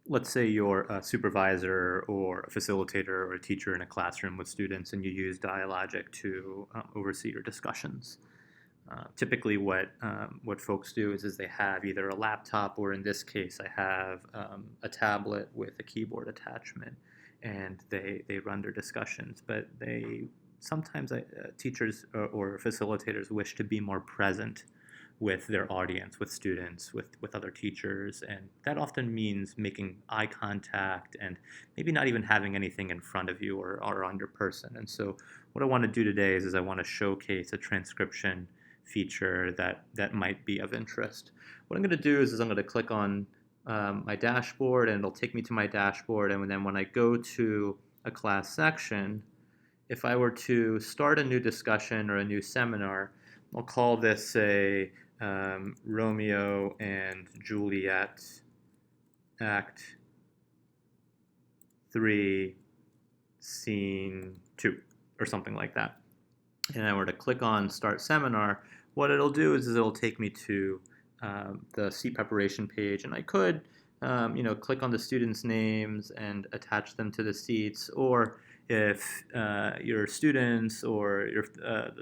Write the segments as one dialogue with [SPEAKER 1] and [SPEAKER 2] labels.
[SPEAKER 1] let's say you're a supervisor or a facilitator or a teacher in a classroom with students and you use Dialogic to oversee your discussions. Typically what folks do is they have either a laptop, or in this case I have a tablet with a keyboard attachment, and they run their discussions. But they sometimes teachers or facilitators wish to be more present with their audience, with students, with other teachers, and that often means making eye contact and maybe not even having anything in front of you or on your person. And so what I want to do today is I want to showcase a transcription feature that might be of interest. What I'm going to do is I'm going to click on my dashboard, and it'll take me to my dashboard, and then when I go to a class section, if I were to start a new discussion or a new seminar, I'll call this, say, Romeo and Juliet Act 3, Scene 2, or something like that. And I were to click on Start Seminar, what it'll do is it'll take me to the seat preparation page, and I could click on the students' names and attach them to the seats, or if your students or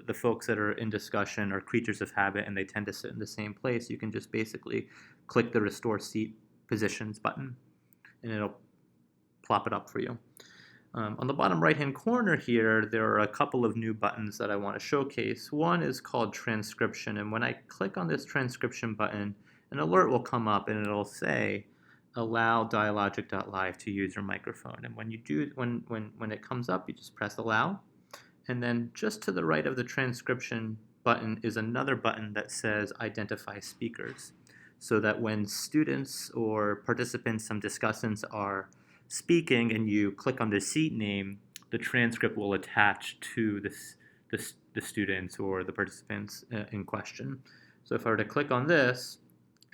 [SPEAKER 1] the folks that are in discussion are creatures of habit and they tend to sit in the same place, you can just basically click the Restore Seat Positions button, and it'll plop it up for you. On the bottom right-hand corner here, there are a couple of new buttons that I want to showcase. One is called Transcription, and when I click on this Transcription button, an alert will come up and it'll say, allow Dialogic.live to use your microphone. And when you do, when it comes up, you just press allow. And then just to the right of the Transcription button is another button that says Identify Speakers, so that when students or participants, some discussants, are speaking and you click on the seat name, the transcript will attach to the students or the participants in question. So if I were to click on this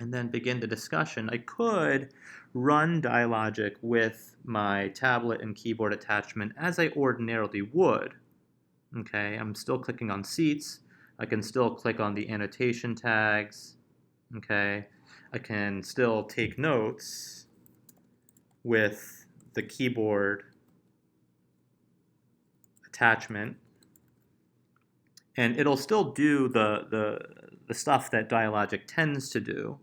[SPEAKER 1] and then begin the discussion, I could run Dialogic with my tablet and keyboard attachment as I ordinarily would. Okay, I'm still clicking on seats. I can still click on the annotation tags. Okay, I can still take notes with the keyboard attachment, and it'll still do the stuff that Dialogic tends to do.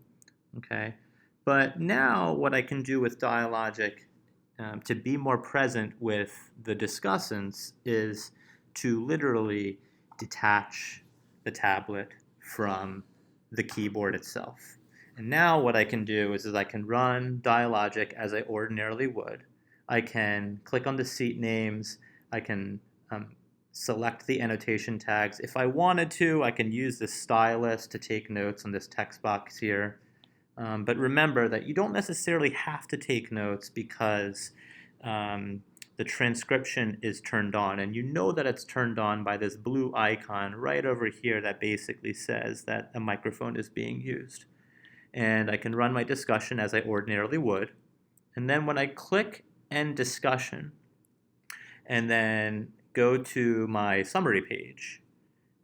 [SPEAKER 1] Okay, but now what I can do with Dialogic to be more present with the discussants is to literally detach the tablet from the keyboard itself. And now what I can do is I can run Dialogic as I ordinarily would. I can click on the seat names. I can select the annotation tags. If I wanted to, I can use this stylus to take notes on this text box here. But remember that you don't necessarily have to take notes because the transcription is turned on. And you know that it's turned on by this blue icon right over here that basically says that a microphone is being used. And I can run my discussion as I ordinarily would. And then when I click End Discussion and then go to my summary page,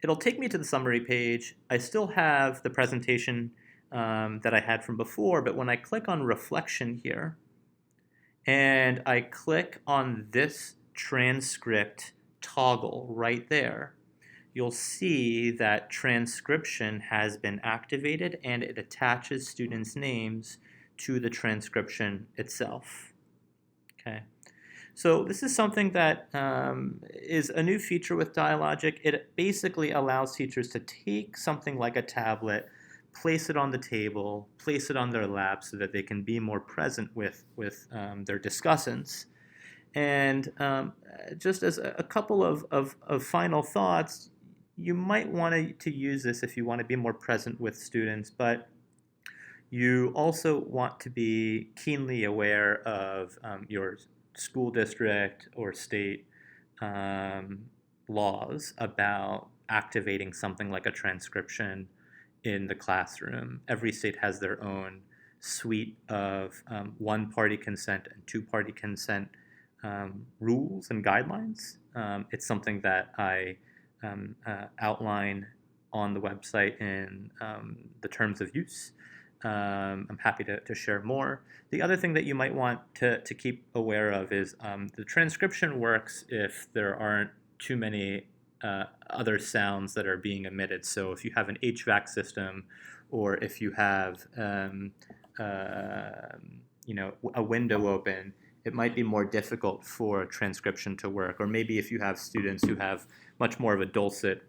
[SPEAKER 1] it'll take me to the summary page. I still have the presentation that I had from before, but when I click on Reflection here and I click on this transcript toggle right there, you'll see that transcription has been activated and it attaches students' names to the transcription itself. Okay, so this is something that is a new feature with Dialogic. It basically allows teachers to take something like a tablet, place it on the table, place it on their lap so that they can be more present with their discussants. And just as a couple of final thoughts, you might want to use this if you want to be more present with students, but you also want to be keenly aware of your school district or state laws about activating something like a transcription in the classroom. Every state has their own suite of one-party consent and two-party consent rules and guidelines. It's something that I outline on the website in the terms of use. I'm happy to share more. The other thing that you might want to keep aware of is the transcription works if there aren't too many other sounds that are being emitted. So if you have an HVAC system, or if you have a window open, it might be more difficult for transcription to work. Or maybe if you have students who have much more of a dulcet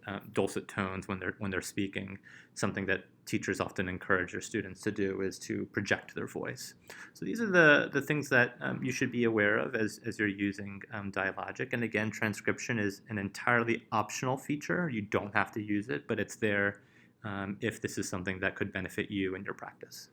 [SPEAKER 1] tones when they're speaking, something that teachers often encourage their students to do is to project their voice. So these are the things that you should be aware of as you're using Dialogic. And again, transcription is an entirely optional feature. You don't have to use it, but it's there if this is something that could benefit you in your practice.